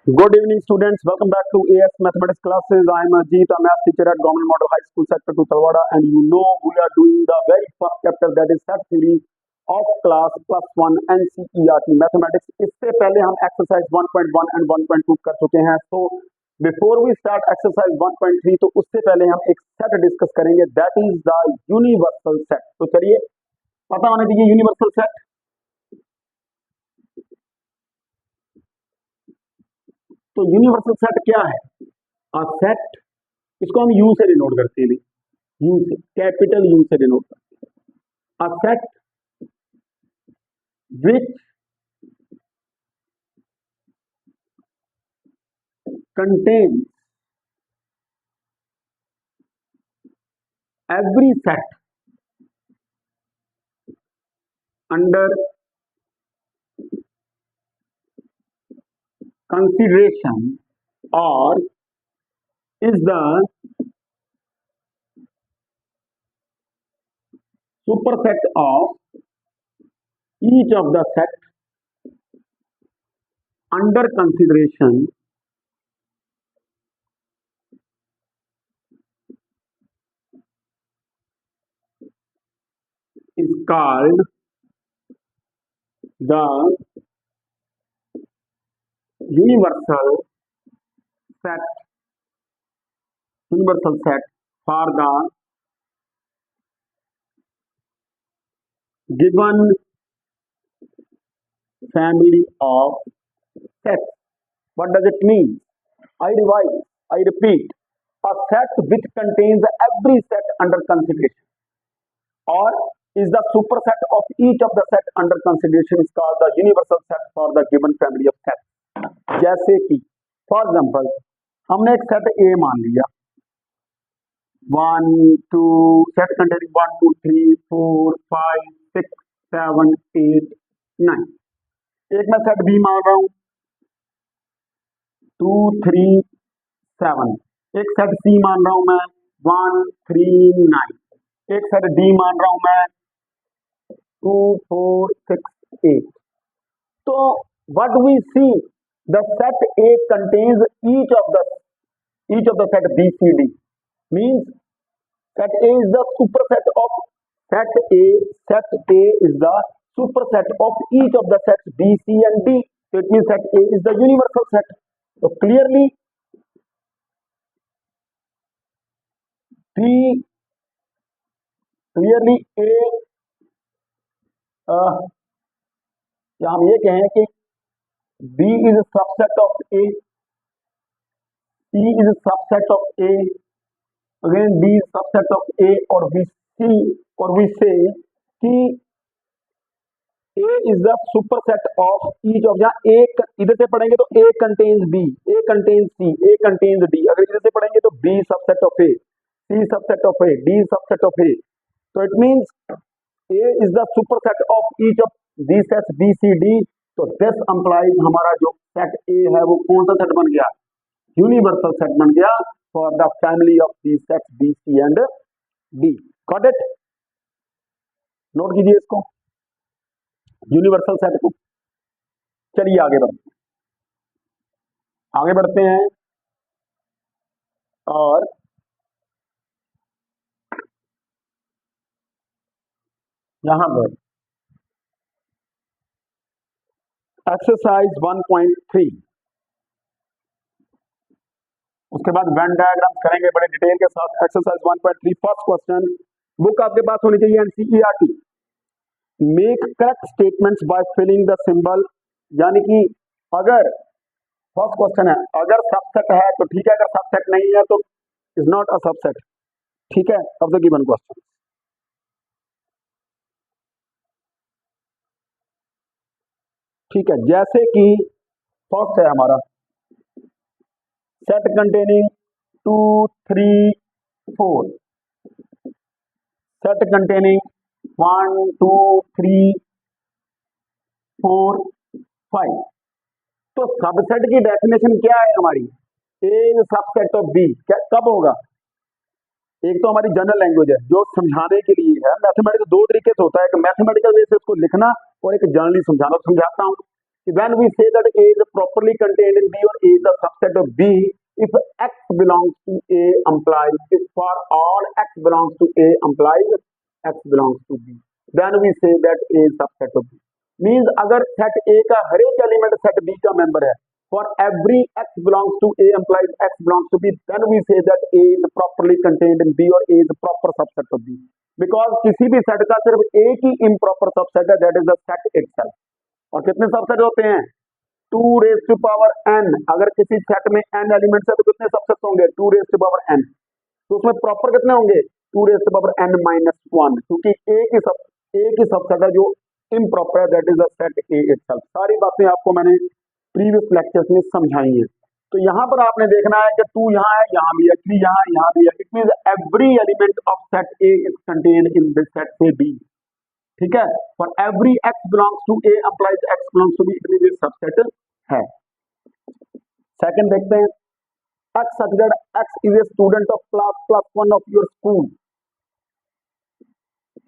Good evening, students. Welcome back to AS Mathematics classes. I am Ajit, a math teacher at Government Model High School, Sector 2, Talwada, and you know we are doing the very first chapter, that is set theory of class +1 NCERT Mathematics. इससे पहले हम exercise 1.1 and 1.2 कर चुके हैं. So before we start exercise 1.3, तो उससे पहले हम एक set डिस्कस करेंगे, that is the universal set. तो चलिए पता होने दीजिए universal set. तो यूनिवर्सल सेट क्या है? अ सेट, इसको हम यू से डिनोट करते हैं, यू से, कैपिटल यू से डिनोट करते हैं. A set which contains every set under consideration or is the superset of each of the set under consideration is called the universal set. Universal set for the given family of sets. What does it mean? I revise, I repeat, a set which contains every set under consideration or is the superset of each of the set under consideration is called the universal set for the given family of sets. जैसे कि for example हमने एक set ए मान लिया, 1 2 set containing 1 2 3 4 5 6 7 8 9. एक मैं set B मान रहा हूं 2 3 7. एक सेट सी मान रहा हूं मैं 1 3 9. एक सेट डी मान रहा हूं मैं 2 4 6 8. तो what we see, the set A contains each of the set B C D, means set A is the superset of set A. Set A is the superset of each of the sets B C and D. So it means set A is the universal set. So clearly A, या हम ये कहें कि B is a subset of A, C is a subset of A, again B is subset of A, और we say कि A is the superset of each of, जहाँ A इधर से पढ़ेंगे तो A contains B, A contains C, A contains D. अगर इधर से पढ़ेंगे तो B subset of A, C subset of A, D subset of A. So it means A is the superset of each of these sets B, C, D. तो this implies हमारा जो set A है वो कौन सा set बन गया? Universal set बन गया for the family of these sets B, C and D. Got it? Note कीजिए इसको, यूनिवर्सल सेट को. चलिए आगे बढ़ते हैं और यहां पर एक्सरसाइज 1.3, उसके बाद वेन डायग्राम करेंगे बड़े डिटेल के साथ. एक्सरसाइज 1.3 फर्स्ट क्वेश्चन, बुक आपके पास होनी चाहिए NCERT. Make correct statements by filling the symbol. यानी कि अगर फर्स्ट क्वेश्चन है, अगर सबसेट है तो ठीक है, अगर सबसेट नहीं है तो इज नॉट अ सबसेट. ठीक है, अब द गिवन क्वेश्चन. ठीक है, जैसे कि फर्स्ट है हमारा सेट कंटेनिंग 2 3 4, सेट कंटेनिंग 1 2 3 4 5. तो सबसेट की डेफिनेशन क्या है हमारी? ए इज सबसेट ऑफ बी. कब होगा? एक तो हमारी जनरल लैंग्वेज है जो समझाने के लिए है. मैथमेटिक्स दो तरीके से होता है, एक मैथमेटिकल वे से उसको लिखना और एक जनरली समझाना. समझाता हूं when we say that A is properly contained in B or A is a subset of B, if X belongs to A implies, if for all X belongs to A implies X belongs to B, then we say that A is subset of B. Means अगर set A का हर एक element set B का member है, for every X belongs to A implies X belongs to B, then we say that A is properly contained in B or A is a proper subset of B. Because किसी भी set का सिर्फ एक ही improper subset है, that is the set itself. और कितने subset होते हैं? 2 रेज टू पावर n. अगर किसी सेट में n एलिमेंट्स है तो कितने सबसेट होंगे? 2 रेज टू पावर n. तो उसमें प्रॉपर कितने होंगे? 2 raise to power n minus 1, क्योंकि एक ही सबसेट है जो इम्प्रॉपर है, that is the set A itself. सारी बातें आपको मैंने प्रीवियस लेक्चर्स में समझाई हैं. तो यहाँ पर आपने देखना है कि 2 यहाँ है, यहाँ भी है, 3 यहाँ है, यहाँ भी है. It means every element of set A is contained in this set से B. ठीक है. For every X belongs to A implies X belongs to B, it means subset है. सेकंड देखते हैं. X such that X is a student of class +1 of your school.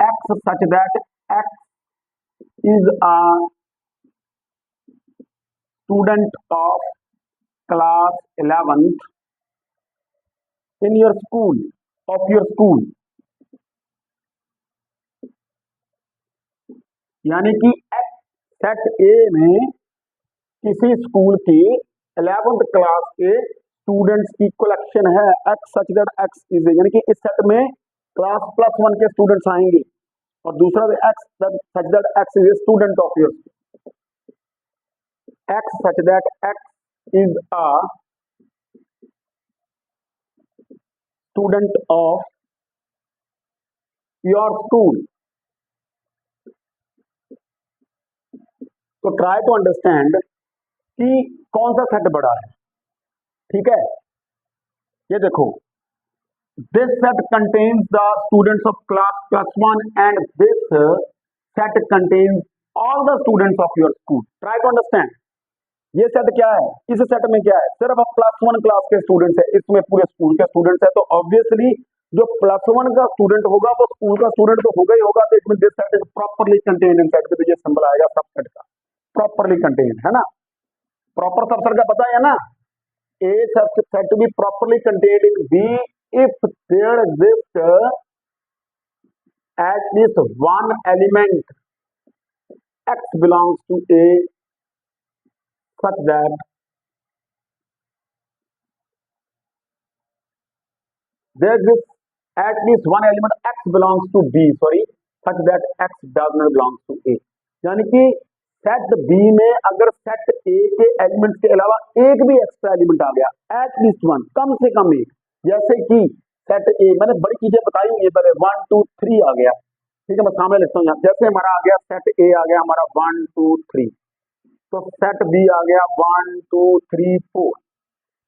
X such that X is a student of class 11th in your school, of your school. यानी कि set A में किसी school की 11th class के students की collection है. X such that X is a, यानी कि इस सेट में क्लास +1 के स्टूडेंट्स आएंगे. और दूसरा X such that X is a student of your school. X such that X is a student of your school. तो ट्राई टू अंडरस्टैंड कि कौन सा सेट बड़ा है. ठीक है. ये देखो, this set contains the students of class +1 and this set contains all the students of your school. Try to understand. ये सेट क्या है? इस सेट में क्या है? सिर्फ +1 क्लास के स्टूडेंट्स है, इसमें पूरे स्कूल के स्टूडेंट्स है. तो ऑब्वियसली जो +1 का स्टूडेंट होगा वो स्कूल का स्टूडेंट तो होगा ही होगा. तो इसमें this set is properly contained in set. तो ये सिंबल आएगा सबसेट का, प्रॉपर्ली कंटेन्ड, है ना. प्रॉपर सबसेट का पता है ना. A set to be properly contained in B if there exists at least one element X belongs to A such that there exists at least one element X belongs to B, such that X does not belong to A. यानी कि set B में अगर set A के elements के अलावा एक भी extra element आ गया, एट लीस्ट वन, कम से कम एक. जैसे कि सेट A, मैंने बड़ी चीजें बताई हुई है पहले. 1 2 3 आ गया. ठीक है, मैं सामने लिखता हूँ यहाँ. जैसे हमारा आ गया सेट A आ गया हमारा 1 2 3, तो सेट B आ गया 1 2 3 4.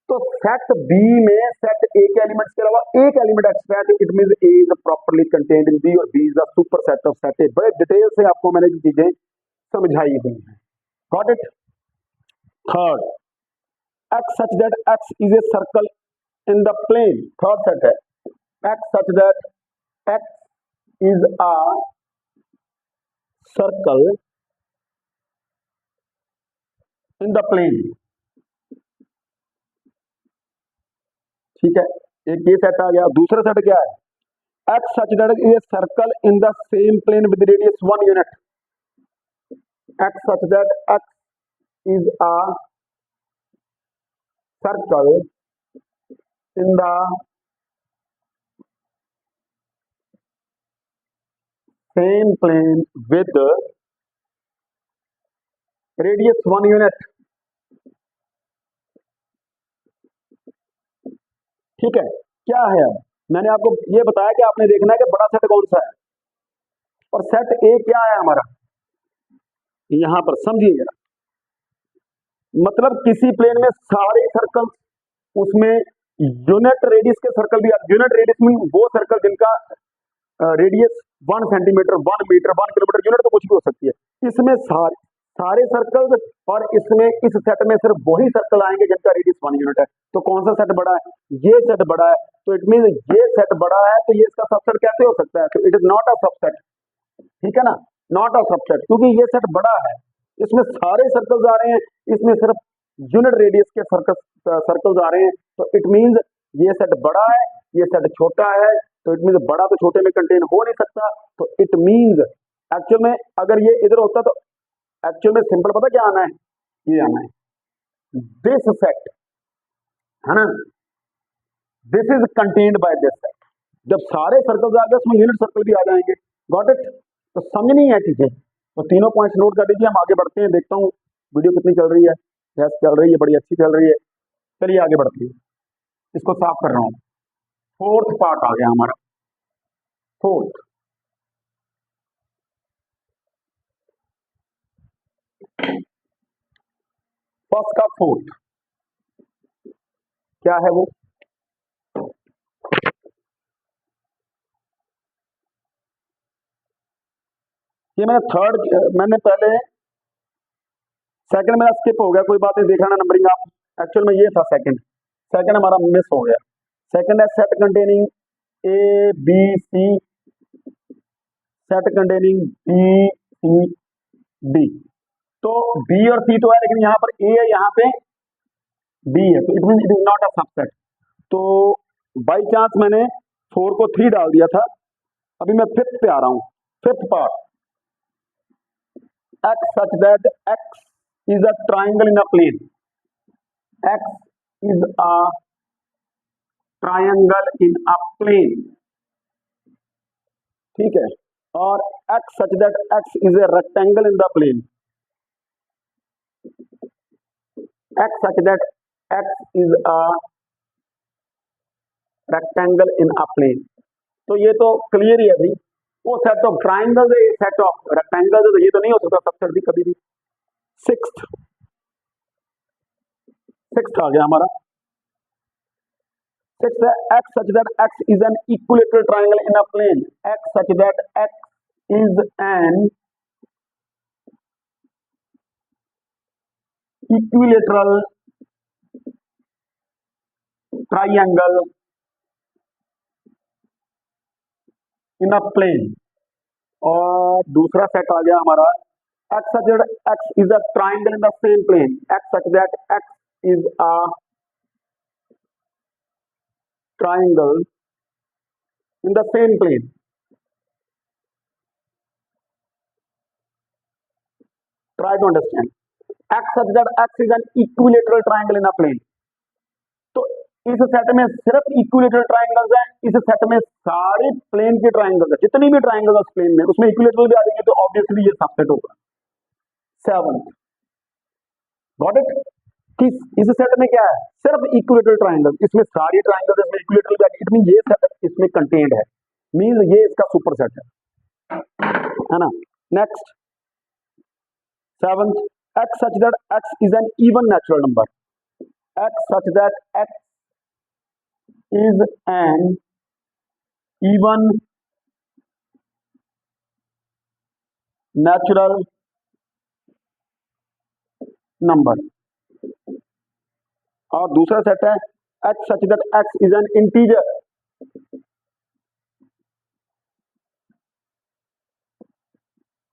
तो सेट B में सेट A के एलिमेंट्स के अलावा एक एलिमेंट एक्स्ट्रा है, तो it means A is properly contained in B और B is the super set of set A. बड़े डिटेल से आपको मैंने चीजें समझाई हुई है. Got it. Third, X such that X is a circle in the plane. Third set है X such that X is a circle in the plane. ठीक है, एक ये सेट आ गया. दूसरा सेट क्या है? X such that is a circle in the same plane with radius 1 unit. X such that X is a circle in the same plane with radius 1 unit. ठीक है, क्या है? अब मैंने आपको ये बताया कि आपने देखना है कि बड़ा सेट कौन सा है और सेट A क्या है हमारा. यहां पर समझिएगा, मतलब किसी प्लेन में सारे सर्कल, उसमें यूनिट रेडियस के सर्कल भी. यूनिट रेडियस में वो सर्कल जिनका radius 1 centimetre 1 metre 1 kilometre, unit तो कुछ भी हो सकती है. इसमें सारे सर्कल, और इसमें इस सेट में सिर्फ वही सर्कल आएंगे जिनका रेडियस 1 यूनिट है. तो कौन सा सेट बड़ा है? ये सेट बड़ा है. तो इट मीन ये सेट बड़ा है, तो ये इसका सबसेट कैसे हो सकता है? तो it is not a subset. ठीक है ना, नॉट अ सबसेट, क्योंकि ये सेट बड़ा है. इसमें सारे सर्कल्स आ रहे हैं, इसमें सिर्फ यूनिट रेडियस के सर्कल्स आ रहे हैं। तो इट मींस ये सेट बड़ा है, ये सेट छोटा है, तो इट मींस बड़ा तो छोटे में कंटेन हो नहीं सकता। तो इट मींस एक्चुअल में अगर ये इधर होता तो एक्चुअल में सिंपल पता क्या आना है, ये आना है दिस सेट, है ना, this is contained by this set. जब सारे सर्कल्स आ गए उसमें यूनिट सर्कल भी आ जाएंगे। Got it? तो समझनी है चीजें, तो तीनों पॉइंट्स नोट कर लीजिए। हम आगे बढ़ते हैं, देखता हूँ वीडियो कितनी चल रही है। यस चल रही है, बड़ी अच्छी चल रही है। चलिए आगे बढ़ते हैं, इसको साफ कर रहा हूँ। फोर्थ पार्ट आ गया हमारा, फोर्थ। फर्स्ट का फोर्थ क्या है वो? ये मैंने मैंने पहले सेकंड मेरा स्किप हो गया, कोई बात नहीं, देखा ना नंबरिंग आप। एक्चुअल में ये था सेकंड हमारा मिस हो गया। सेकंड है set containing A B C, set containing B C D. तो बी और सी तो है, लेकिन यहाँ पर ए है, यहाँ पे बी है, तो it mean it is not a subset. तो बाई चांस मैंने 4 को 3 डाल दिया था। अभी मैं फिफ्थ पे आ रहा हूँ। Fifth part, x such that x is a triangle in a plane, x is a triangle in a plane, ठीक है, और x such that x is a rectangle in the plane, x such that x is a rectangle in a plane। तो ये तो clear ही है भाई, वो set of triangle है, सेट ऑफ रेक्टेंगल है, तो ये तो नहीं हो सकता सबसेट भी कभी भी। सिक्स्थ आ गया हमारा। सिक्स्थ है x such that x is an equilateral triangle in a plane, x such that x is an equilateral triangle in a plane। और दूसरा सेट आ गया हमारा x such that x is a triangle in the same plane, x such that x is a triangle in the same plane। Try to understand, x such that x is an equilateral triangle in a plane। तो इस set में सिर्फ equilateral triangles हैं, इस set में सारे plane के triangles हैं, जितनी भी ट्राइंगल्स उस प्लेन में, उसमें इक्विलेटरल भी आ जाएंगे, तो ऑब्वियसली ये सबसेट होगा। Seventh, got it? इस सेट में क्या है? सिर्फ इक्विलेटरल ट्राइंगल, इसमें सारी ट्राइंगल्स, इसमें इक्विलेटरल भी आ गए, इट मीन ये सेट इसमें कंटेन्ड है, मीन ये इसका सुपर सेट है ना। Next seventh, x such that x is an even natural number, x such that x is an even natural number। और दूसरा सेट है x such that x is an integer।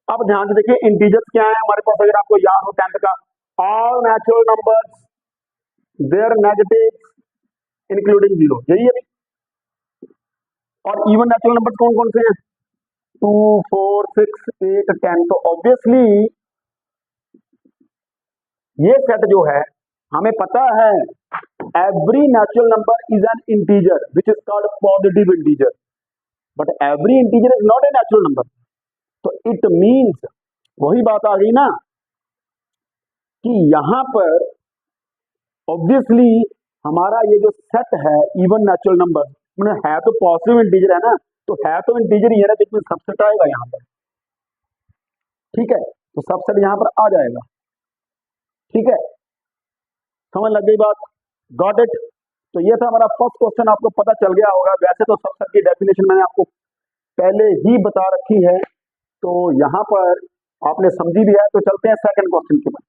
अब ध्यान से देखिए, इंटीजर्स क्या है हमारे पास, अगर आपको याद हो 10th का, all natural numbers there negative including 0, यही है। और इवन नेचुरल नंबर्स कौन कौन से हैं? 2 4 6 8 10। तो ऑब्वियसली ये सेट जो है, हमें पता है every natural number is an integer which is called positive integer, but every integer is not a natural number. तो इट मीन्स वही बात आ गई ना कि यहां पर ऑब्वियसली हमारा ये जो सेट है इवन नेचुरल नंबर है तो पॉजिटिव इंटीजर है ना, तो है तो इंटीजर ही है ना, तो इसमें सबसेट आएगा यहां पर, ठीक है। तो सबसेट यहां पर आ जाएगा, ठीक है, समझ लग गई बात? Got it? तो ये था हमारा फर्स्ट क्वेश्चन, आपको पता चल गया होगा। वैसे तो सबसेट की डेफिनेशन मैंने आपको पहले ही बता रखी है, तो यहां पर आपने समझी भी है। तो चलते हैं सेकंड क्वेश्चन के बाद।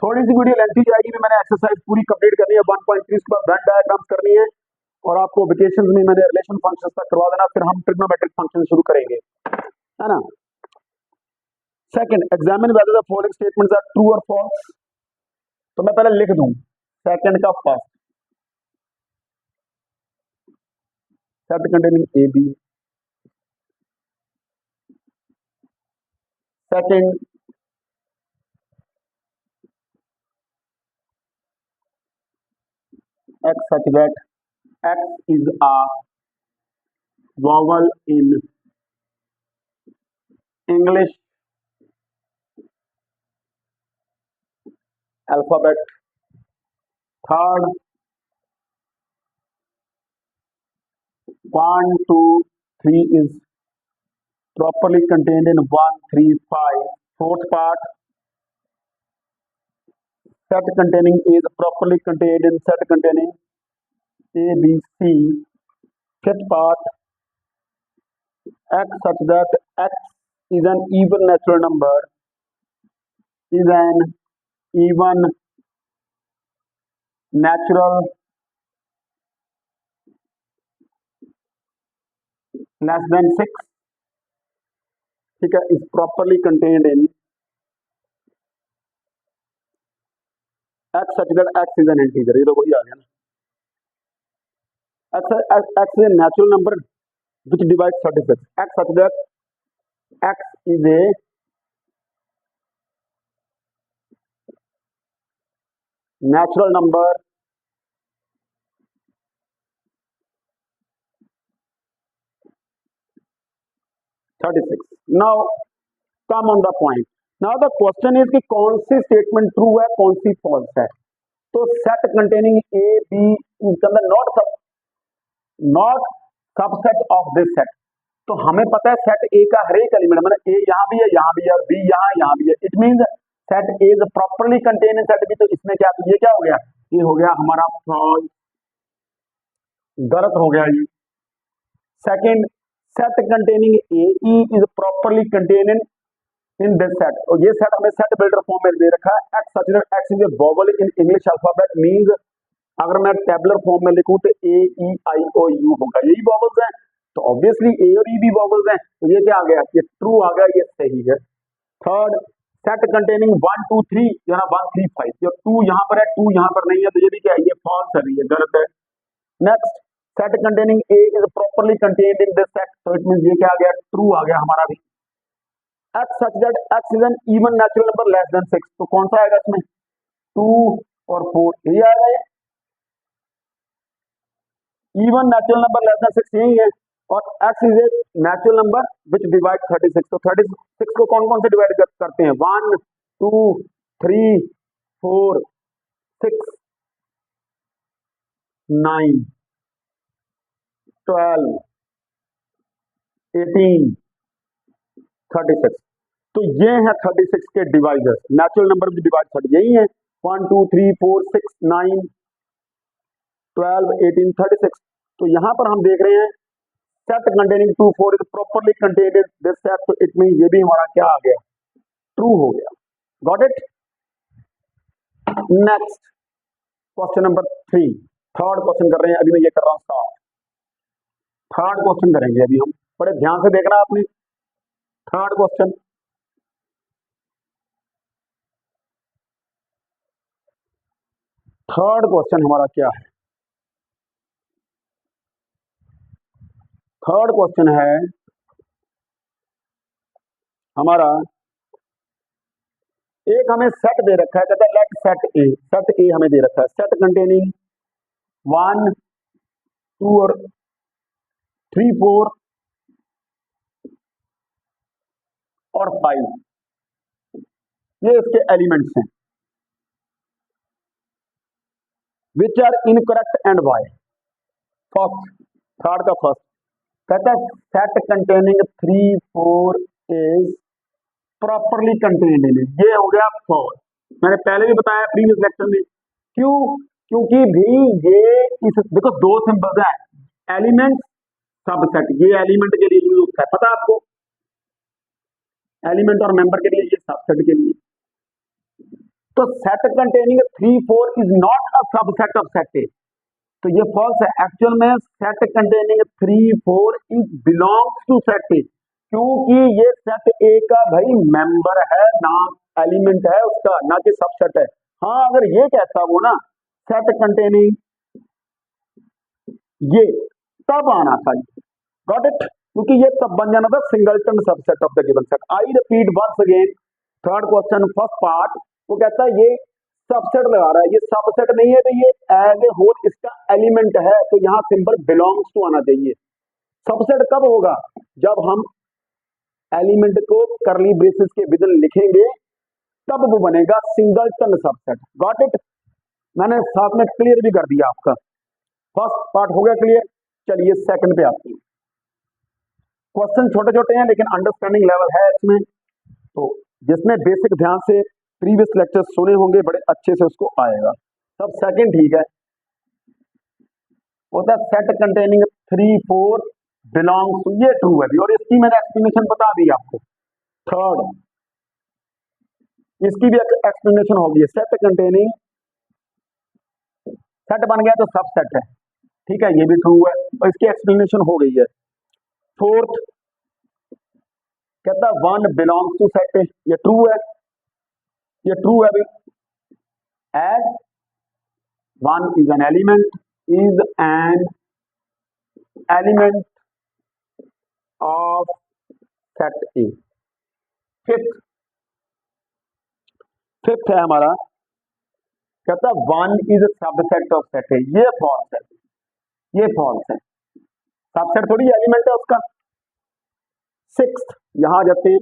थोड़ी सी वीडियो लेंथी जाएगी, भी मैंने एक्सरसाइज पूरी कंप्लीट करनी है, 1.3 के बाद वेन डायग्राम्स करनी है, और आपको वेकेशन में मैंने रिलेशन फंक्शन तक करवा देना, फिर हम ट्रिग्नोमेट्रिक फंक्शन शुरू करेंगे, है ना। Second, examine whether the following statements are true और फॉल्स। तो मैं पहले लिख दूं सेकंड का first, set containing A B. Second, x such that x is a vowel in English alphabet। Third, 1 2 3 is properly contained in 1 3 5। fourth part, set containing A is properly contained in set containing A B C। fifth part, x such that x is an even natural number, is an even natural less than 6, ठीक है, is properly contained in x such that x is an integer। ये तो वही आ गया ना, x is a natural number which divides 36। x such that x is a natural number (36). Now come on the point। Now the question is कि कौन सी statement true है, कौन सी false है। तो सेट कंटेनिंग ए बी इसके अंदर not subset of this set. तो हमें पता है सेट ए का हर एक एलिमेंट, मतलब ए यहाँ भी है, यहाँ भी है, और बी यहाँ भी है। It means set A is properly contain in set B. तो इसमें क्या, तो ये क्या हो गया, ये हो गया हमारा फॉल्स, गलत हो गया ये। Second, set containing A E is properly contain in this set. और ये सेट हमें सेट बिल्डर फॉर्म में दे रखा है। X such that x is a vowel in English alphabet. Means अगर मैं टेबुलर फॉर्म में लिखूं तो ए ई आई ओ यू होगा, यही वोवेल्स हैं। तो ऑब्वियसली ए और ई भी वोवेल्स हैं। तो ये क्या आ गया, ये ट्रू आ गया, ये सही है। थर्ड, सेट कंटेनिंग 1 2 3 या 1 3 5। जो 2 यहाँ पर है, 2 यहाँ पर नहीं है, तो ये भी क्या है, ये फॉल्स है, ये गलत है। Next, set containing A is properly contained in this set. तो इट मींस ये क्या आ गया, ट्रू आ गया हमारा भी। X such that x is an even natural number less than 6। तो कौन सा आएगा इसमें, 2 और 4 यही आ रहा है। Even natural number less than 6 यही है। और x is a natural number which divide 36। तो 36 को कौन कौन से डिवाइड करते हैं, 1 2 3 4 6 9 12 18 36। तो ये है 36 के divisors, natural number which divide 30 यही है, 1 2 3 4 6 9 12 18 36। तो यहां पर हम देख रहे हैं set containing 2 4 is properly contained in this set. तो इट मीन ये भी हमारा क्या आ गया, ट्रू हो गया। Got it. Next question number 3, third question कर रहे हैं। अभी मैं ये कर रहा हूं स्टार्ट, थर्ड क्वेश्चन करेंगे अभी हम। बड़े ध्यान से देखना आपने। थर्ड क्वेश्चन, थर्ड क्वेश्चन हमारा क्या है, थर्ड क्वेश्चन है हमारा, एक हमें सेट दे रखा है, कहता है let set A, set A हमें दे रखा है, सेट कंटेनिंग 1 2 और 3 4 और 5, ये इसके एलिमेंट्स हैं। Which are incorrect and why. First, third का फर्स्ट कहता है set containing 3 4 is properly contained in. ये हो गया फॉल्स। मैंने पहले भी बताया प्रीवियस लेक्चर में। क्यों, क्योंकि भी ये इस देखो दो सिंबल्स हैं, एलिमेंट सबसेट। ये एलिमेंट के लिए यूज होता है, पता है आपको, एलिमेंट और मेंबर के लिए, ये सबसेट के लिए। तो set containing 3 4 is not a subset of set A. तो ये फॉल्स है। एक्चुअल में set containing 3 4 is belongs to set A, क्योंकि ये सेट ए का भाई मेंबर है ना, एलिमेंट है उसका, ना कि सबसेट है। हाँ अगर ये कहता वो ना सेट कंटेनिंग ये, तब आना था, गॉट इट, क्योंकि ये तब बन जाना था singleton subset of the given set. I repeat once again, third question first part, वो कहता है ये सबसेट लगा रहा है, ये सबसेट नहीं है तो ये एज ए होल इसका एलिमेंट है, तो यहाँ सिंबल बिलोंग्स टू आना चाहिए। सबसेट कब होगा, जब हम एलिमेंट को करली ब्रेसेस के विदिन लिखेंगे, तब वो बनेगा सिंगलटन सबसेट। गॉट इट, मैंने साथ में क्लियर भी कर दिया आपका, फर्स्ट पार्ट हो गया क्लियर। चलिए सेकंड पे आते हैं। क्वेश्चन छोटे छोटे हैं लेकिन अंडरस्टैंडिंग लेवल है इसमें, तो जिसने बेसिक ध्यान से प्रीवियस लेक्चर सुने होंगे बड़े अच्छे से उसको आएगा। सब सेकंड ठीक है, होता है सेट कंटेनिंग 3 4 बिलोंग्स टू, ये ट्रू है भी, और इसकी मैंने एक्सप्लेनेशन बता दी आपको। थर्ड, इसकी भी एक्सप्लेनेशन होगी। सेट कंटेनिंग, सेट बन गया तो सबसेट है, ठीक है, ये भी ट्रू है और इसकी एक्सप्लेनेशन हो गई है। फोर्थ कहता है वन बिलोंग्स टू सेट, ये ट्रू है, ये ट्रू है भी, as one is an element, is an element of set A. Fifth, fifth है हमारा, कहता है one is subset of set A, ये फॉल्स है, ये फॉल्स है, सबसेट थोड़ी एलिमेंट है उसका। सिक्स्थ, यहां आ जाते हैं,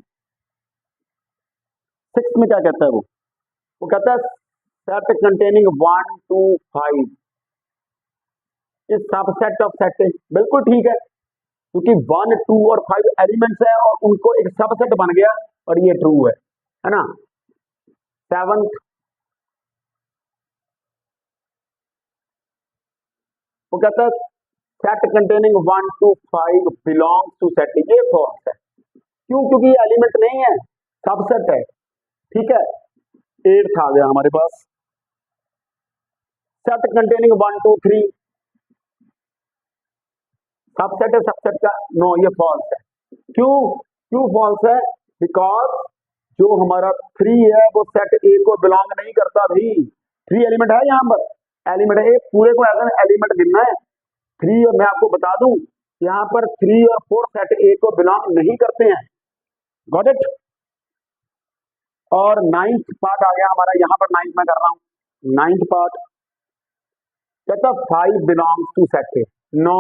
सिक्स्थ में क्या कहता है वो कहता है set containing 1 2 5 is subset of set ए। बिल्कुल ठीक है, क्योंकि 1 2 और 5 एलिमेंट्स हैं और उनको एक सबसेट बन गया, और ये ट्रू है ना। सेवंथ, वो कहता है set containing 1 2 5 belongs to set, ये फॉल्स है। क्यों, क्योंकि ये एलिमेंट नहीं है, सबसेट है, ठीक है। एट्थ आ गया हमारे पास, सेट कंटेनिंग 1 2 3 सबसेट है सबसेट का, नो ये फॉल्स है। क्यों, क्यों फॉल्स है, बिकॉज जो हमारा 3 है वो सेट ए को बिलोंग नहीं करता भाई। 3 एलिमेंट है यहाँ पर, एलिमेंट है, पूरे को एज एन एलिमेंट गिनना है 3, और मैं आपको बता दूं यहाँ पर 3 और 4 सेट ए को बिलोंग नहीं करते हैं, गॉट इट। और नाइन्थ पार्ट आ गया हमारा, यहाँ पर नाइन्थ में कर रहा हूं, नाइन्थ पार्ट कहता 5 belongs to set A, no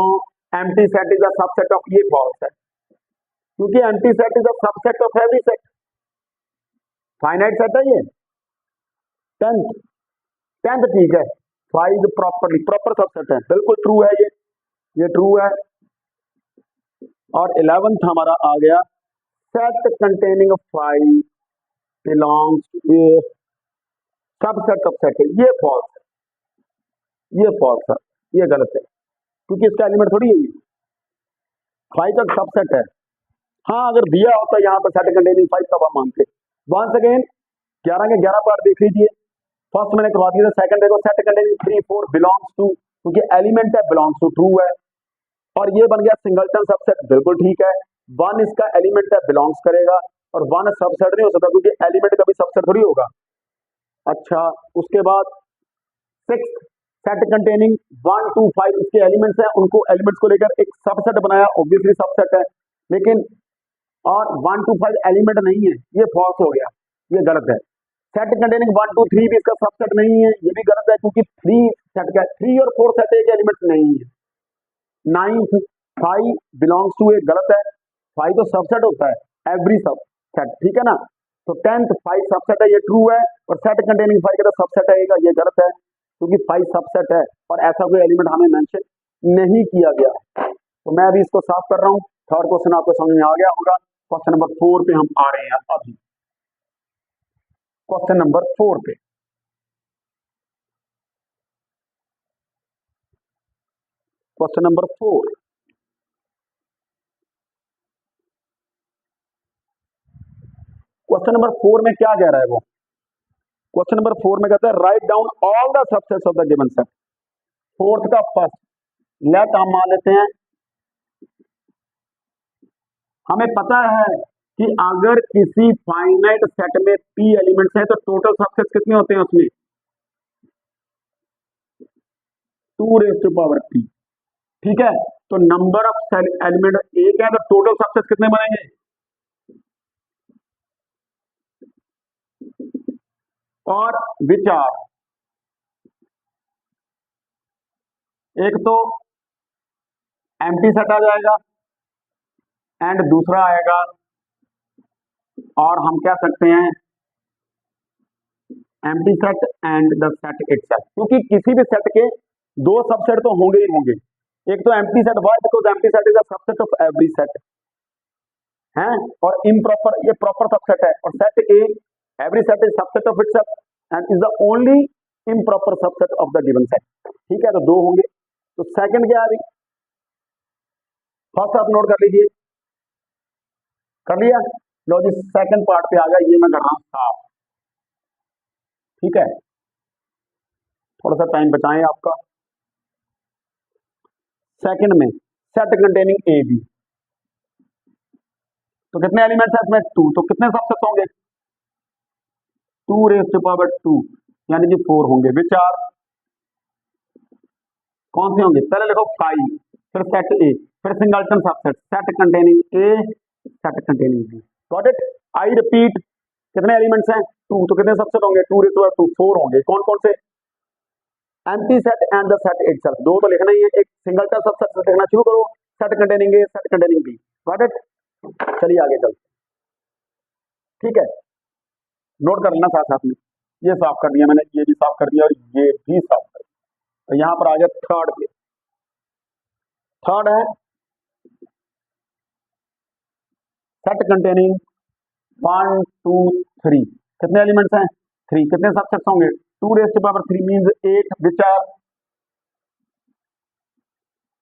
empty set is a subset of, ये फॉल्स है, क्योंकि empty set is a subset of every set, finite set है ये। टेंथ, टेंथ ठीक है, 5 प्रॉपरली प्रॉपर सबसेट है, बिल्कुल ट्रू है ये ट्रू है। और 11th हमारा आ गया set containing 5 belongs to a subset of set, ये फॉल्स है, ये फॉल्स है, ये गलत है, क्योंकि इसका एलिमेंट थोड़ी है, 5 का सबसेट है। हाँ अगर दिया होता यहाँ पर सेट कंटेनिंग 5 तब हम मानते। वंस अगेन 11 के 11 पार्ट देख लीजिए, फर्स्ट मैंने करवा दिया, सेकंड देखो सेट कंटेनिंग 3 4 बिलोंग्स टू, क्योंकि एलिमेंट है, बिलोंग्स टू ट्रू है, और ये बन गया सिंगलटन सबसेट, बिल्कुल ठीक है। 1 इसका एलिमेंट है, बिलोंग्स करेगा, और 1 सबसेट नहीं हो सकता क्योंकि एलिमेंट कभी सबसेट थोड़ी होगा। अच्छा, उसके बाद 6 सेट कंटेनिंग 1 2 5 इसके एलिमेंट्स हैं, उनको एलिमेंट्स को लेकर एक सबसेट बनाया, ऑब्वियसली सबसेट है, लेकिन और 1 2 5 एलिमेंट नहीं है, ये फॉल्स हो गया, ये गलत है। सेट कंटेनिंग 1 2 3 भी इसका सबसेट नहीं है, ये भी गलत है, क्योंकि 3 सेट का 3 और 4 सेट एक एलिमेंट नहीं है। 9th 5 बिलोंग्स टू ए, गलत है, 5 तो सबसेट होता है एवरी सबसेट, ठीक है ना। तो 10th 5 सबसेट है, ये ट्रू है, और सेट कंटेनिंग 5 का सबसेट है, ये गलत है, क्योंकि 5 सबसेट है और ऐसा कोई एलिमेंट हमें मेंशन नहीं किया गया। तो मैं अभी इसको साफ कर रहा हूं। थर्ड क्वेश्चन आपको समझ में आ गया होगा। क्वेश्चन नंबर 4 पे हम आ रहे हैं अभी, क्वेश्चन नंबर 4 पे। क्वेश्चन नंबर 4, क्वेश्चन नंबर 4 में क्या कह रहा है वो, क्वेश्चन नंबर 4 में कहता है write down all the subsets of the given set. Fourth का फर्स्ट लेट हम मान लेते हैं हमें पता है कि अगर किसी फाइनाइट सेट में p एलिमेंट्स हैं तो टोटल सबसेट्स कितने होते हैं उसमें, 2⁻p। ठीक है, तो नंबर ऑफ एलिमेंट एक है तो टोटल सबसेट्स कितने बनेंगे, और विच आर, एक तो एम्प्टी सेट आ जाएगा एंड दूसरा आएगा, और हम कह सकते हैं empty set and the set itself, क्योंकि किसी भी सेट के दो सबसेट तो होंगे ही होंगे। एक तो empty set, why because empty set is the subset of every set है, और इम्प्रॉपर ये प्रॉपर सबसेट है, और set A every set is subset of itself and is the only improper subset of the given set. ठीक है, तो दो होंगे। तो सेकंड क्या है, फर्स्ट आप नोट कर लीजिए, कर लिया, लो जी सेकंड पार्ट पे आ गया, ये मैं कर रहा हूं साफ। ठीक है, थोड़ा सा टाइम बचाएं आपका। सेकंड में सेट कंटेनिंग ए बी, तो कितने एलिमेंट्स हैं इसमें, 2, तो कितने सबसेट्स होंगे, 2⁻², यानी कि 4 होंगे, विच आर कौन से होंगे, पहले लिखो 5, फिर सेट ए, फिर singleton subset, set containing A, set containing B. Got it. I repeat, कितने एलिमेंट्स हैं, 2, तो कितने सबसेट होंगे, 2⁻², 4 होंगे। कौन कौन से, empty set and the set itself, दो तो लिखना ही है, एक सिंगलटन सबसेट से लिखना शुरू करो, set containing A, set containing B. Got it. चलिए आगे चलते। ठीक है, नोट कर लेना साथ साथ में, ये साफ कर दिया मैंने, ये भी साफ कर दिया और ये भी साफ कर दिया। तो यहां पर आ गया थर्ड पे। थर्ड है सेट कंटेनिंग 1 2 3, कितने एलिमेंट्स हैं, 3, कितने सबसेट्स होंगे, 2⁻³ मींस 8, विच आर,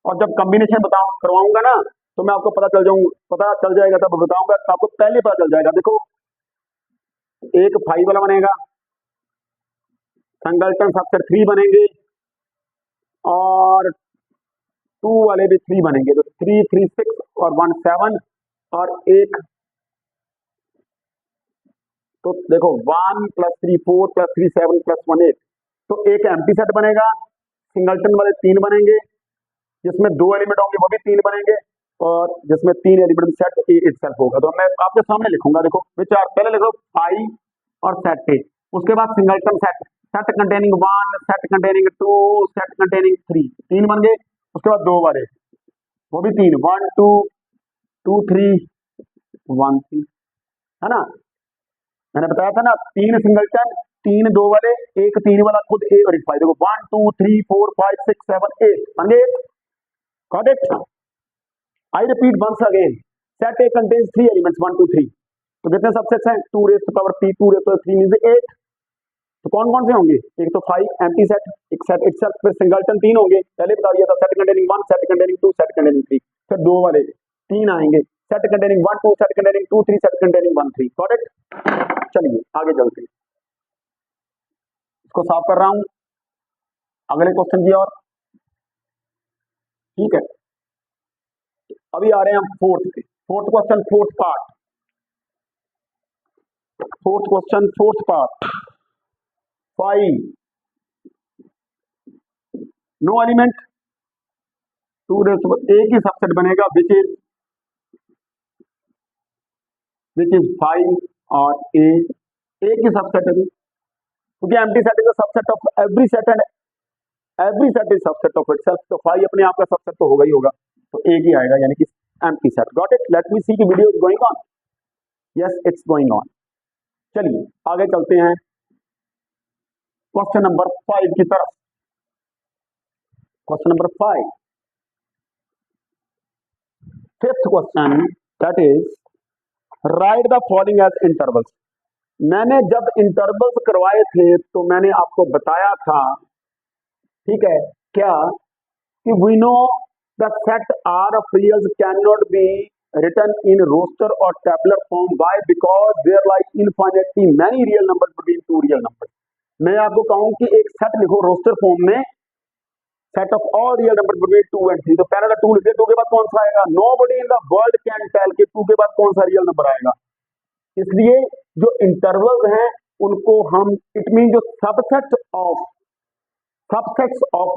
और जब कॉम्बिनेशन बताऊं करवाऊंगा ना तो मैं आपको पता चल जाएगा, तब बताऊंगा, तो आपको पहले पता चल जाएगा। देखो एक 5 वाला बनेगा, सिंगलटन सबसेट 3 बनेंगे, और 2 वाले भी 3 बनेंगे, तो 3 3 6 और 1 7, और एक, तो देखो 1 + 3 4 + 3 7 + 1 8, तो एक एम्प्टी सेट बनेगा, सिंगलटन वाले 3 बनेंगे, जिसमें 2 एलिमेंट होंगे वो भी 3 बनेंगे, और जिसमें 3 एलिमेंट सेट ए इटसेल्फ होगा। तो मैं आपके सामने लिखूंगा, देखो विच आर, पहले लिखो 5 और सेट ए, उसके बाद singleton set, set containing 1, set containing 2, set containing 3, 3 बन गए। उसके बाद 2 वाले वो भी 3, 1 2 2 3 1 3, है ना, मैंने बताया था ना, 3 सिंगलटन, 3 2 वाले, एक 3 वाला खुद ए और 5, देखो 1 2 3 4 5 6 7 8 बन गए। Got it. I repeat once again, set A contains 3 elements 1 2 3, तो कितने सबसेट्स हैं, 2⁻p 2⁻³ मींस 8, तो कौन कौन से होंगे, एक तो 5 एम्प्टी सेट, एक सेट इटसेल्फ, फिर सिंगलटन 3 होंगे, पहले बता दिया था, set containing 1, set containing 2, set containing 3, फिर 2 वाले 3 आएंगे, set containing 1 2, set containing 2 3, set containing 1 3। Got it. चलिए आगे चलते हैं, इसको साफ कर रहा हूं, अगले क्वेश्चन की ओर। ठीक है, अभी आ रहे हैं हम fourth question, fourth part. 5 no element 2 एक ही सबसेट बनेगा, विच इज 5 और ए, एक ही सबसेट है, क्योंकि empty set is the subset of every set and every set is subset of itself, तो 5 अपने आप का सबसेट तो होगा ही होगा, तो एक ही आएगा, यानी कि empty set. Got it. Let me see की video is going on, yes it's going on. चलिए आगे चलते हैं क्वेश्चन नंबर 5 की तरफ। Question number 5, fifth question, that is right the following as intervals. मैंने जब इंटरवल्स करवाए थे तो मैंने आपको बताया था, ठीक है, क्या कि we know the set R of reals cannot be written in roster or tabular form. Why? Because there lie infinitely many real numbers between two real numbers. मैं आपको कहूं कि एक सेट लिखो रोस्टर फॉर्म में, set of all real number between 2 and 3। तो पहला 2 लिख दिया, 2 के बाद कौन सा आएगा? Nobody in the world can tell कि 2 के बाद कौन सा रियल नंबर आएगा। इसलिए जो इंटरवल्स हैं उनको हम, इट मीन जो subsets of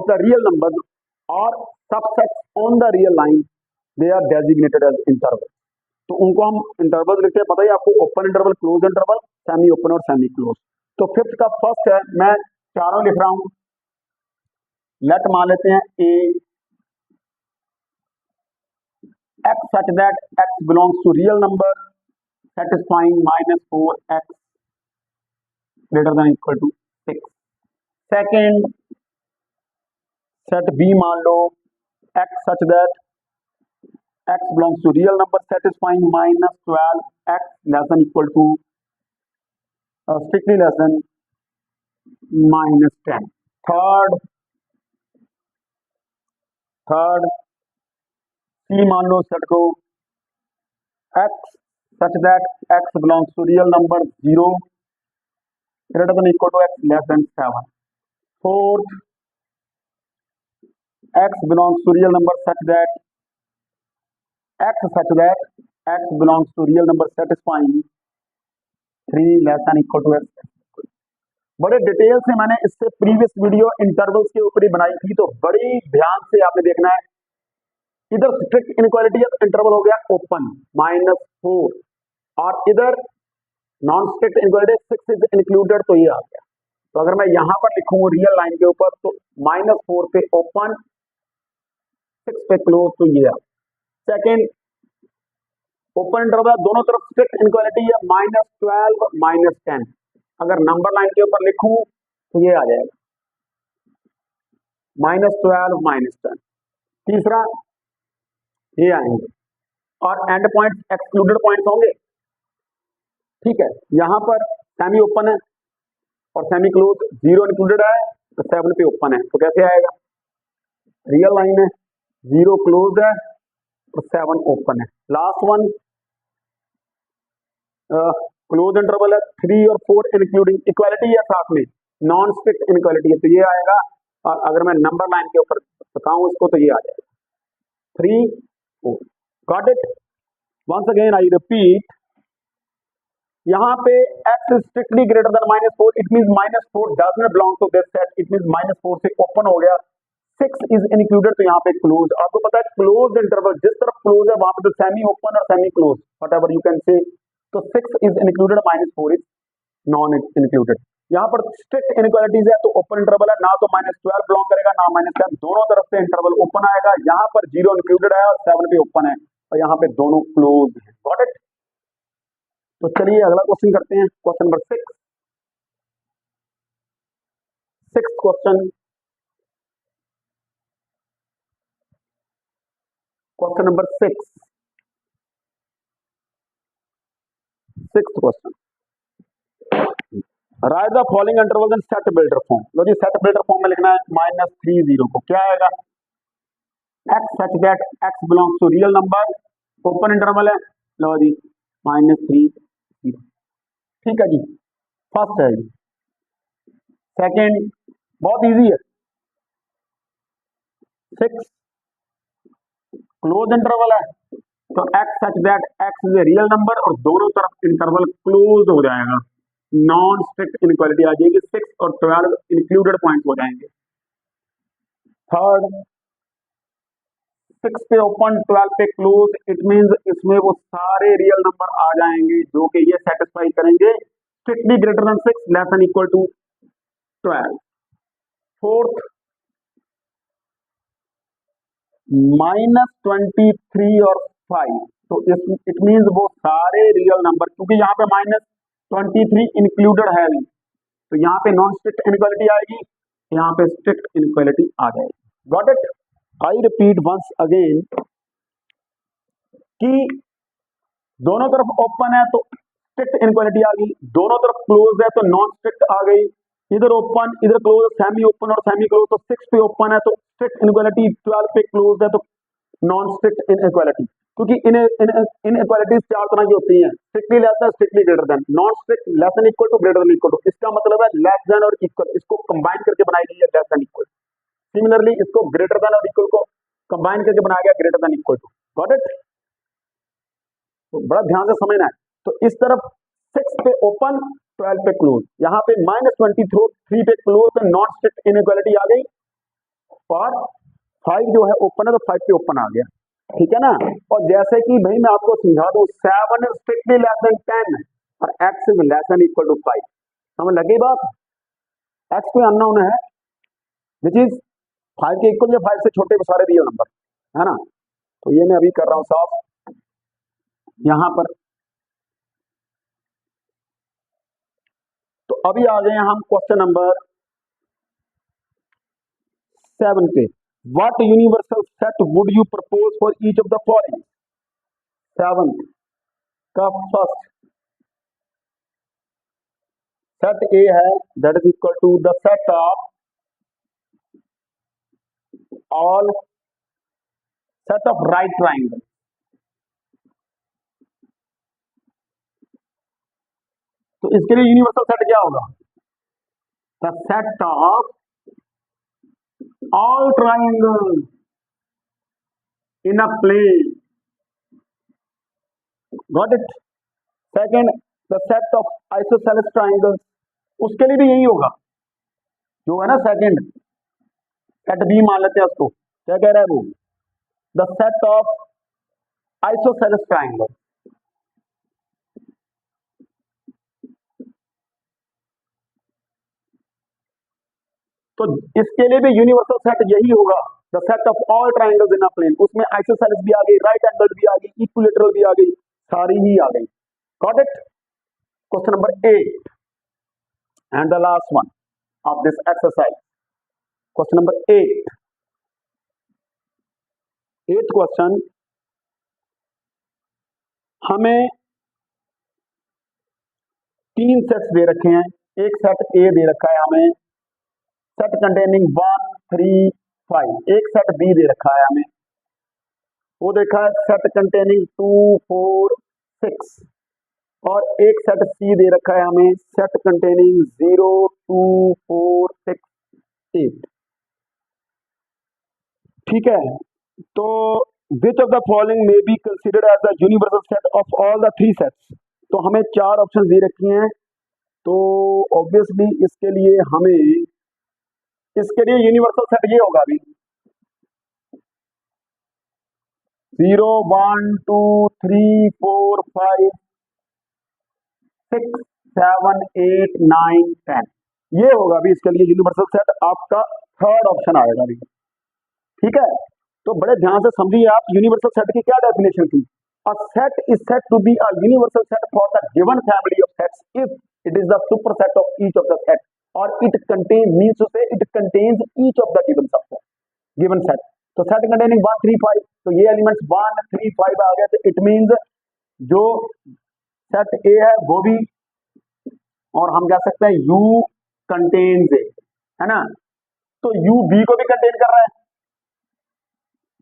the real number और subsets on the real line, they are designated as interval. तो उनको हम इंटरवल लिखते हैं, पता ही आपको, open interval, close interval, semi open और सेमी क्लोज। तो फिफ्थ का फर्स्ट है, मैं चारों लिख रहा हूं। लेट मान लेते हैं ए x such that x belongs to real number satisfying -4x greater than equal to 6। Second set B मान लो x such that x belongs to real number satisfying -12x less than equal to strictly less than -10। Third C मान लो set को x such that x belongs to real number 0 greater than equal to x less than 7। Fourth x belongs to real number such that x belongs to real number satisfying 3 less than equal to x। बड़े detail से मैंने इससे previous video intervals के ऊपर ही बनाई थी, तो बड़ी ध्यान से आपने देखना है। इधर स्ट्रिक्ट इनइक्वालिटी इंटरवल हो गया ओपन -4, और इधर non strict inequality 6 is included, तो ये आ गया। तो अगर मैं यहां पर लिखूं रियल लाइन के ऊपर, तो -4 पे ओपन, 6 पे क्लोज, तो ये आ। सेकेंड ओपन इंटरवल, दोनों तरफ स्ट्रिक्ट इनइक्वालिटी है, -12 -10। अगर नंबर लाइन के ऊपर लिखूं तो ये आ जाएगा -12 -10। तीसरा ये आएंगे, और एंड पॉइंट्स एक्सक्लूडेड पॉइंट्स होंगे। ठीक है, यहां पर सेमी ओपन है और सेमी क्लोज, 0 इंक्लूडेड है तो 7 पे ओपन है, तो कैसे आएगा? रियल लाइन है, 0 क्लोज है और 7 ओपन है। लास्ट वन क्लोज इंटरवल है, 3 और 4 इंक्लूडिंग, इक्वालिटी है साथ में, नॉन स्ट्रिक्ट इनइक्वालिटी है, तो ये आएगा। और अगर मैं नंबर लाइन के ऊपर बताऊं इसको, तो ये आ जाएगा 3 4। Got it? Once again I repeat, यहाँ पे x is strictly greater than -4, it means -4 does not belong to this set, it means -4 से ओपन हो गया, 6 is included, तो यहाँ पे क्लोज। आपको पता है क्लोज इंटरवल जिस तरफ क्लोज है वहां पे तो सेमी ओपन और semi close, whatever you can say. तो 6 is included, -4 is non included. यहाँ पर स्ट्रिक्ट इनइक्वालिटीज है, तो ओपन इंटरवल है, ना तो -12 बिलोंग करेगा ना -10, दोनों तरफ से इंटरवल ओपन आएगा। यहाँ पर 0 इंक्लूडेड है और 7 भी ओपन है, और यहाँ पे दोनों क्लोज है। Got it? तो चलिए अगला क्वेश्चन करते हैं, question number 6। Question number 6। Question, write the following interval in set builder form. लो जी, सेट बिल्डर फॉर्म में लिखना है -3 0 को, क्या आएगा? x such that x belongs to real number, open interval है, लो जी -3 0। ठीक है जी, फर्स्ट है जी। सेकेंड बहुत इजी है, 6 क्लोज इंटरवल है, तो x such that x is a real number, और दोनों तरफ इंटरवल क्लोज हो जाएगा, नॉन स्ट्रिक्ट इनइक्वालिटी आ जाएगी, 6 और 12 इंक्लूडेड पॉइंट हो जाएंगे। थर्ड 6 पे ओपन 12 पे क्लोज, इट मींस इसमें वो सारे रियल नंबर आ जाएंगे जो कि ये सेटिस्फाई करेंगे strictly greater than 6 less than equal to 12। Fourth -23 और 5, तो इट मींस वो सारे रियल नंबर, क्योंकि यहाँ पे -23 इंक्लूडेड है नहीं, तो यहाँ पे नॉन स्ट्रिक्ट इनइक्वालिटी आएगी, यहाँ पे स्ट्रिक्ट इनइक्वालिटी आ जाएगी। Got it? I repeat once again कि दोनों तरफ ओपन है तो स्ट्रिक्ट इनइक्वालिटी आ गई, दोनों तरफ क्लोज है तो नॉन स्ट्रिक्ट आ गई, इधर ओपन इधर क्लोज, सेमी ओपन और सेमी क्लोज, तो 6 पे ओपन है तो स्ट्रिक्ट इनइक्वालिटी, 12 पे क्लोज है तो नॉन स्ट्रिक्ट इनइक्वालिटी। क्योंकि इनइक्वालिटीज 4 तरह की होती हैं, strictly less than, strictly greater than, non strict, less than equal to, greater than equal to. इसका मतलब है लेस देन और इक्वल, इसको कंबाइन करके बनाई गई है लेस देन इक्वल। सिमिलरली इसको ग्रेटर देन और इक्वल को कंबाइन करके बनाया गया greater than equal to. Got it? तो बड़ा ध्यान से समझना है। तो इस तरफ 6 पे ओपन, 12 पे क्लोज, यहाँ पे -23 पे क्लोज, तो नॉन स्ट्रिक्ट इनइक्वालिटी आ गई, और 5 जो है ओपन है तो 5 पे ओपन आ गया, ठीक है ना। और जैसे कि भाई मैं आपको समझा दूं, 7 इज स्ट्रिक्टली लेस देन 10 और x is less than equal to 5, समझ लगी बात? x कोई अननोन है विच इज 5 के इक्वल या 5 से छोटे सारे रियल नंबर, है ना। तो ये मैं अभी कर रहा हूं साफ यहां पर। तो अभी आ गए हम क्वेश्चन नंबर 7 पे। What universal set would you propose for each of the following? 7th का फर्स्ट सेट ए है, that is equal to the set of all set of right triangle. तो इसके लिए यूनिवर्सल सेट क्या होगा? The set of all triangle in a plane. Got it? Second, the set of isosceles triangles, उसके लिए भी यही होगा, जो है ना सेकेंड, सेट बी मान लेते हैं उसको, क्या कह रहा है वो? The set of isosceles triangle. तो इसके लिए भी यूनिवर्सल सेट यही होगा, the set of all triangles in a plane. उसमें आइसोसेलेस भी आ गई, राइट एंगल भी आ गई, इक्विलेटरल भी आ गई, सारी ही आ गई। Got it? Question number 8 and the last one of this exercise, question number 8। 8th question, हमें 3 सेट्स दे रखे हैं। एक सेट ए दे रखा है हमें, सेट कंटेनिंग 1 3 5। एक सेट बी दे रखा है हमें, वो देखा है सेट कंटेनिंग 2 4 6। और एक सेट सी दे रखा है हमें, सेट कंटेनिंग 0 2 4 6 8। ठीक है, तो which of the following may be considered as the universal set of all the 3 sets. तो हमें 4 ऑप्शन दे रखी हैं, तो ऑब्वियसली इसके लिए हमें, इसके लिए यूनिवर्सल सेट ये होगा अभी 0 1 2 3 4 5 6 7 8 9 10, ये होगा अभी इसके लिए यूनिवर्सल सेट। आपका थर्ड ऑप्शन आएगा अभी, ठीक है। तो बड़े ध्यान से समझिए आप, यूनिवर्सल सेट की क्या डेफिनेशन थी? A set is set to be a universal set for the given family of sets if it is the superset of each of the set, और it contain means to say it contains each of the given subset, given set. तो set containing 1 3 5, तो ये elements 1 3 5 आ गए, तो it means जो set A है वो भी, और हम कह सकते हैं यू कंटेन्स ए, है ना। तो यू बी को भी कंटेन कर रहा है,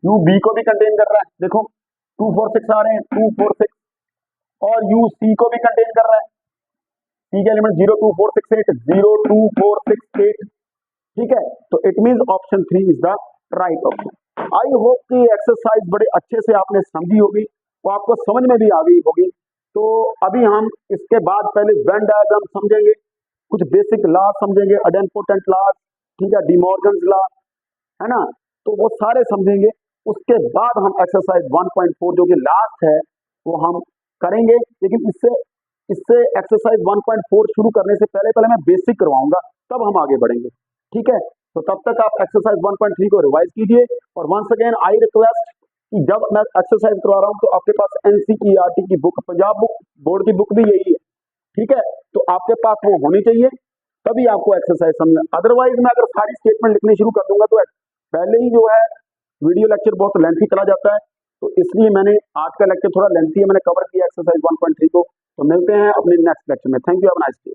यू बी को भी कंटेन कर रहा है, देखो 2 4 6 आ रहे हैं, 2 4 6, और यू सी को भी कंटेन कर रहा है, सी के एलिमेंट 0 2 4 6 8 0 2 4 6 8, ठीक है। तो it means option 3 is the right option. I hope कि एक्सरसाइज बड़े अच्छे से आपने समझी होगी, वो आपको समझ में भी आ गई होगी। तो अभी हम इसके बाद पहले वेन डायग्राम समझेंगे, कुछ बेसिक लॉ समझेंगे, अडेनपोटेंट लॉ, ठीक है, डिमॉर्गन्स लॉ, है ना, तो वो सारे समझेंगे। उसके बाद हम एक्सरसाइज 1.4 जो कि लास्ट है वो हम करेंगे, लेकिन इससे एक्सरसाइज 1.4 शुरू करने से पहले मैं बेसिक करवाऊंगा, तब हम आगे बढ़ेंगे, ठीक है। तो तब तक आप एक्सरसाइज 1.3 को रिवाइज कीजिए। और वंस अगेन आई रिक्वेस्ट कि जब मैं एक्सरसाइज करवा रहा हूं तो आपके पास एनसीईआरटी की बुक, पंजाब बुक बोर्ड की बुक भी यही है, ठीक है, तो आपके पास वो होनी चाहिए, तभी आपको एक्सरसाइज समझना। अदरवाइज मैं अगर सारी स्टेटमेंट लिखनी शुरू कर दूंगा तो पहले ही जो है वीडियो लेक्चर बहुत लेंथी चला जाता है, तो इसलिए मैंने आज का लेक्चर थोड़ा लेंथी है, मैंने कवर किया एक्सरसाइज 1.3 को। तो मिलते हैं अपने नेक्स्ट लेक्चर में। Thank you, have a nice day.